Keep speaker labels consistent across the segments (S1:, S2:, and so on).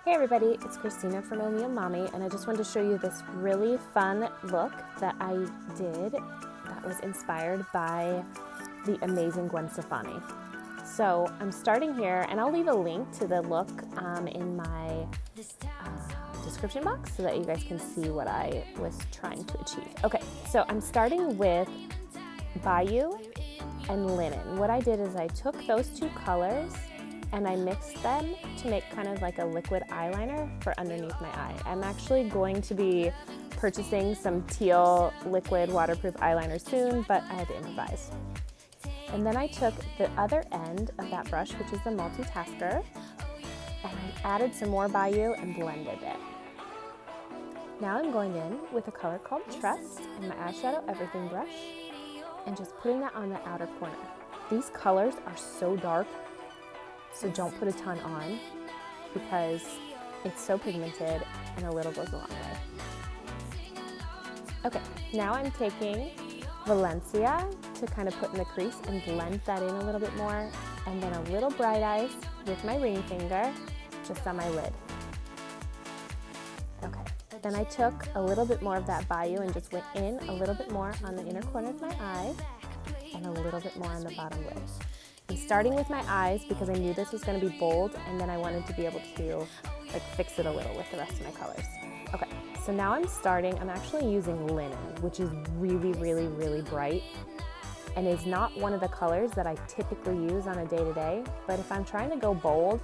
S1: Hey everybody, it's Christina from Omeo Mommy, and I just wanted to show you this really fun look that I did that was inspired by the amazing Gwen Stefani. So I'm starting here, and I'll leave a link to the look in my description box so that you guys can see what I was trying to achieve. Okay, so I'm starting with Bayou and Linen. What I did is I took those two colors and I mixed them to make kind of like a liquid eyeliner for underneath my eye. I'm actually going to be purchasing some teal liquid waterproof eyeliner soon, but I had to improvise. And then I took the other end of that brush, which is the multitasker, and I added some more Bayou and blended it. Now I'm going in with a color called Trust and my eyeshadow everything brush and just putting that on the outer corner. These colors are so dark, so don't put a ton on because it's so pigmented and a little goes a long way. Okay, now I'm taking Valencia to kind of put in the crease and blend that in a little bit more, and then a little Bright Eyes with my ring finger just on my lid. Okay, then I took a little bit more of that Bayou and just went in a little bit more on the inner corner of my eye and a little bit more on the bottom lid. I'm starting with my eyes because I knew this was going to be bold, and then I wanted to be able to like fix it a little with the rest of my colors. Okay, so now I'm actually using Linen, which is really bright and is not one of the colors that I typically use on a day-to-day, but if I'm trying to go bold,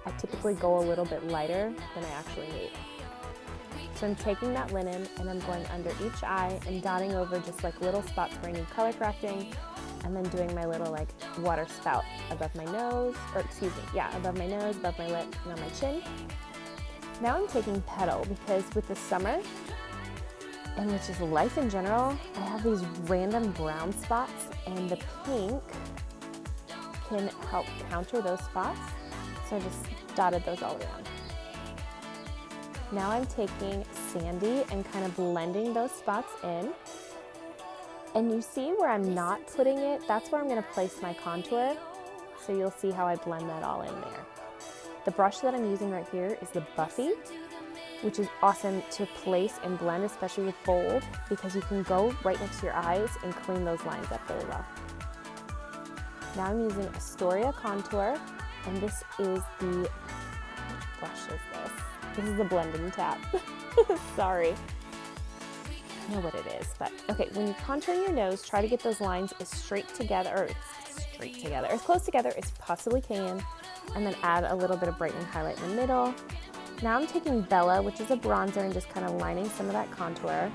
S1: I typically go a little bit lighter than I actually need. So I'm taking that Linen and I'm going under each eye and dotting over just like little spots where I need color correcting, and then doing my little like water spout above my nose, above my nose, above my lip, and on my chin. Now I'm taking Petal because with the summer, and with just life in general, I have these random brown spots, and the pink can help counter those spots. So I just dotted those all around. Now I'm taking Sandy and kind of blending those spots in. And you see where I'm not putting it, that's where I'm gonna place my contour. So you'll see how I blend that all in there. The brush that I'm using right here is the Buffy, which is awesome to place and blend, especially with bold, because you can go right next to your eyes and clean those lines up really well. Now I'm using Astoria Contour, and this is which brush is this? This is the blending tap. Sorry. I know what it is, but okay, when you contour your nose, try to get those lines as as close together as you possibly can, and then add a little bit of brightening highlight in the middle. Now I'm taking Bella, which is a bronzer, and just kind of lining some of that contour,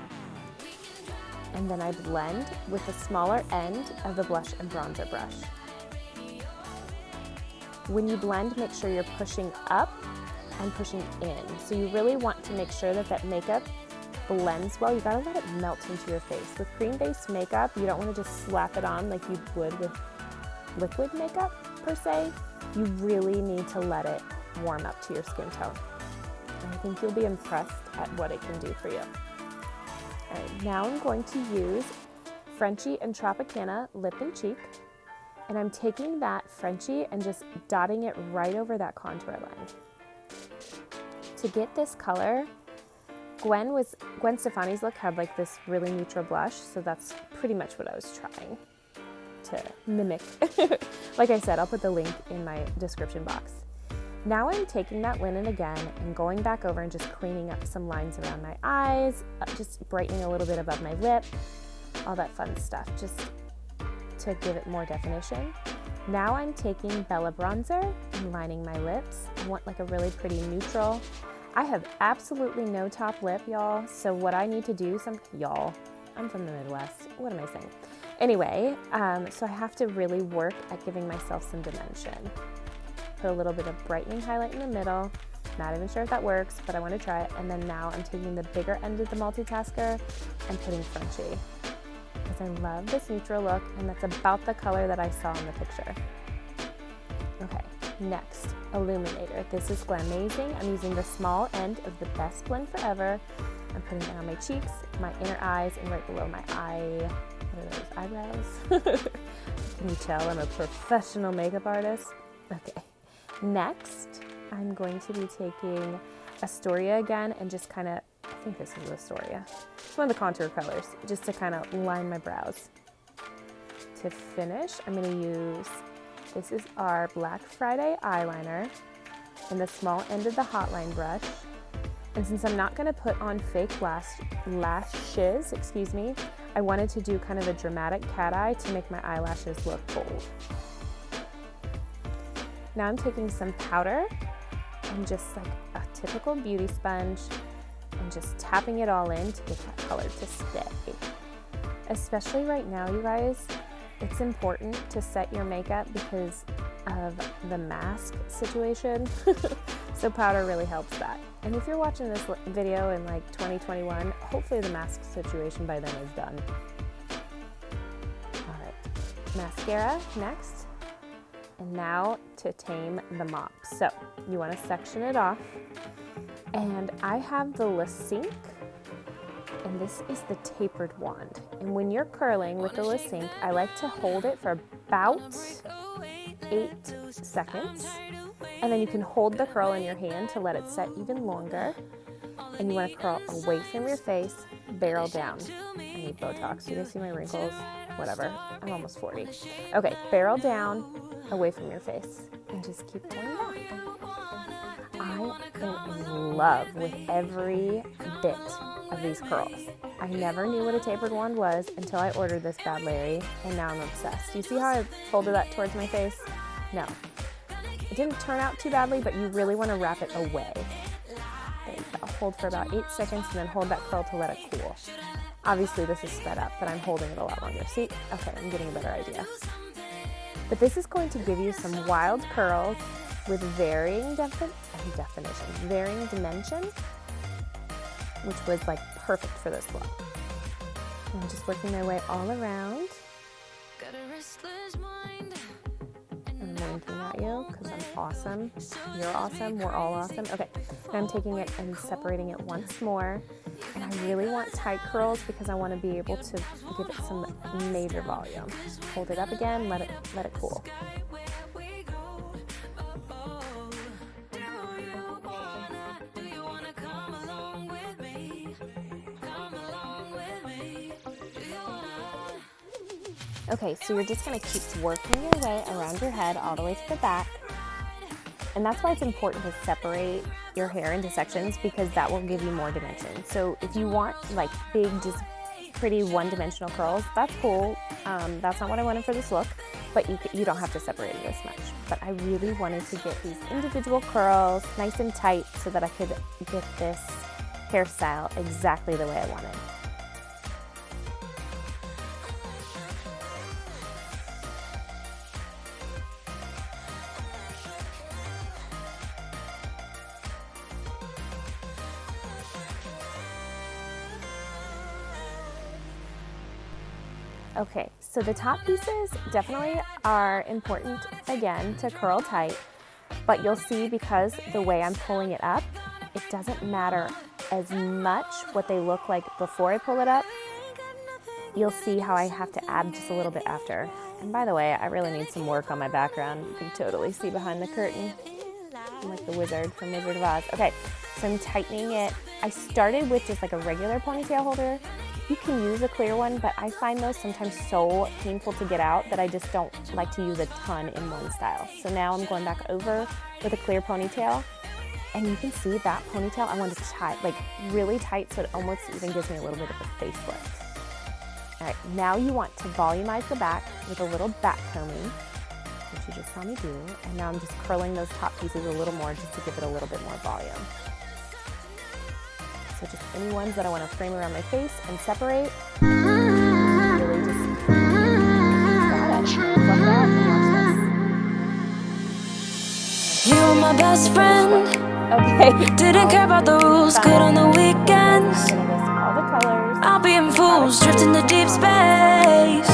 S1: and then I blend with the smaller end of the blush and bronzer brush. When you blend, make sure you're pushing up and pushing in, so you really want to make sure that makeup blends well. You gotta let it melt into your face. With cream-based makeup, you don't want to just slap it on like you would with liquid makeup per se. You really need to let it warm up to your skin tone. And I think you'll be impressed at what it can do for you. All right, now I'm going to use Frenchie and Tropicana Lip and Cheek. And I'm taking that Frenchie and just dotting it right over that contour line. To get this color, Gwen Stefani's look had like this really neutral blush, so that's pretty much what I was trying to mimic. Like I said, I'll put the link in my description box. Now I'm taking that Linen again and going back over and just cleaning up some lines around my eyes, just brightening a little bit above my lip, all that fun stuff, just to give it more definition. Now I'm taking Bella Bronzer and lining my lips. I want like a really pretty neutral. I have absolutely no top lip, y'all, so what I need to do, I'm from the Midwest, what am I saying? Anyway, so I have to really work at giving myself some dimension. Put a little bit of brightening highlight in the middle, not even sure if that works, but I want to try it, and then now I'm taking the bigger end of the multitasker and putting Frenchie, because I love this neutral look, and that's about the color that I saw in the picture. Okay. Next, Illuminator. This is Amazing. I'm using the small end of the Best Blend Forever. I'm putting it on my cheeks, my inner eyes, and right below my eyebrows. Can you tell I'm a professional makeup artist? Okay. Next, I'm going to be taking Astoria again and just kind of, I think this is Astoria. It's one of the contour colors, just to kind of line my brows. To finish, I'm going to use, this is our Black Friday eyeliner in the small end of the hotline brush. And since I'm not going to put on fake lashes, I wanted to do kind of a dramatic cat eye to make my eyelashes look bold. Now I'm taking some powder and just like a typical beauty sponge and just tapping it all in to get that color to stay. Especially right now, you guys, it's important to set your makeup because of the mask situation. So powder really helps that. And if you're watching this video in like 2021, hopefully the mask situation by then is done. All right, mascara next. And now to tame the mop. So you want to section it off. And I have the Le Cinq, and this is the tapered wand. And when you're curling with the Le Cinq, I like to hold it for about 8 seconds. And then you can hold the curl in your hand to let it set even longer. And you want to curl away from your face, barrel down. I need Botox. Do you guys see my wrinkles? Whatever. I'm almost 40. Okay, barrel down, away from your face, and just keep going back. I am in love with every bit of these curls. I never knew what a tapered wand was until I ordered this bad Larry, and now I'm obsessed. Do you see how I folded that towards my face? No. It didn't turn out too badly, but you really want to wrap it away. There you go. Hold for about 8 seconds and then hold that curl to let it cool. Obviously this is sped up, but I'm holding it a lot longer. See? Okay, I'm getting a better idea. But this is going to give you some wild curls with varying dimension, which was like perfect for this look. And I'm just working my way all around. I'm winking at you because I'm awesome. You're awesome. We're all awesome. Okay, now I'm taking it and separating it once more. And I really want tight curls because I want to be able to give it some major volume. Hold it up again, let it cool. Okay, so you're just going to keep working your way around your head all the way to the back. And that's why it's important to separate your hair into sections, because that will give you more dimension. So if you want like big, just pretty one-dimensional curls, that's cool. That's not what I wanted for this look, but you don't have to separate it this much. But I really wanted to get these individual curls nice and tight so that I could get this hairstyle exactly the way I wanted. Okay, so the top pieces definitely are important, again, to curl tight, but you'll see because the way I'm pulling it up, it doesn't matter as much what they look like before I pull it up. You'll see how I have to add just a little bit after. And by the way, I really need some work on my background. You can totally see behind the curtain. I'm like the wizard from Wizard of Oz. Okay, so I'm tightening it. I started with just like a regular ponytail holder. You can use a clear one, but I find those sometimes so painful to get out that I just don't like to use a ton in one style. So now I'm going back over with a clear ponytail, and you can see that ponytail I want to tie, like really tight, so it almost even gives me a little bit of a facelift. All right, now you want to volumize the back with a little back combing, which you just saw me do, and now I'm just curling those top pieces a little more just to give it a little bit more volume. So just any ones that I want to frame around my face and separate. Really just got it. Fluff it out and watch this.
S2: You were my best friend.
S1: Okay.
S2: Didn't care about the rules, good on the weekends.
S1: I'm gonna list all the colors.
S2: I'll be in fools, drifting to deep space.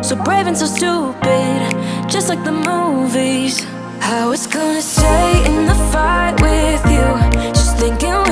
S2: So brave and so stupid, just like the movies. How it's gonna stay in the fight with you. Just thinking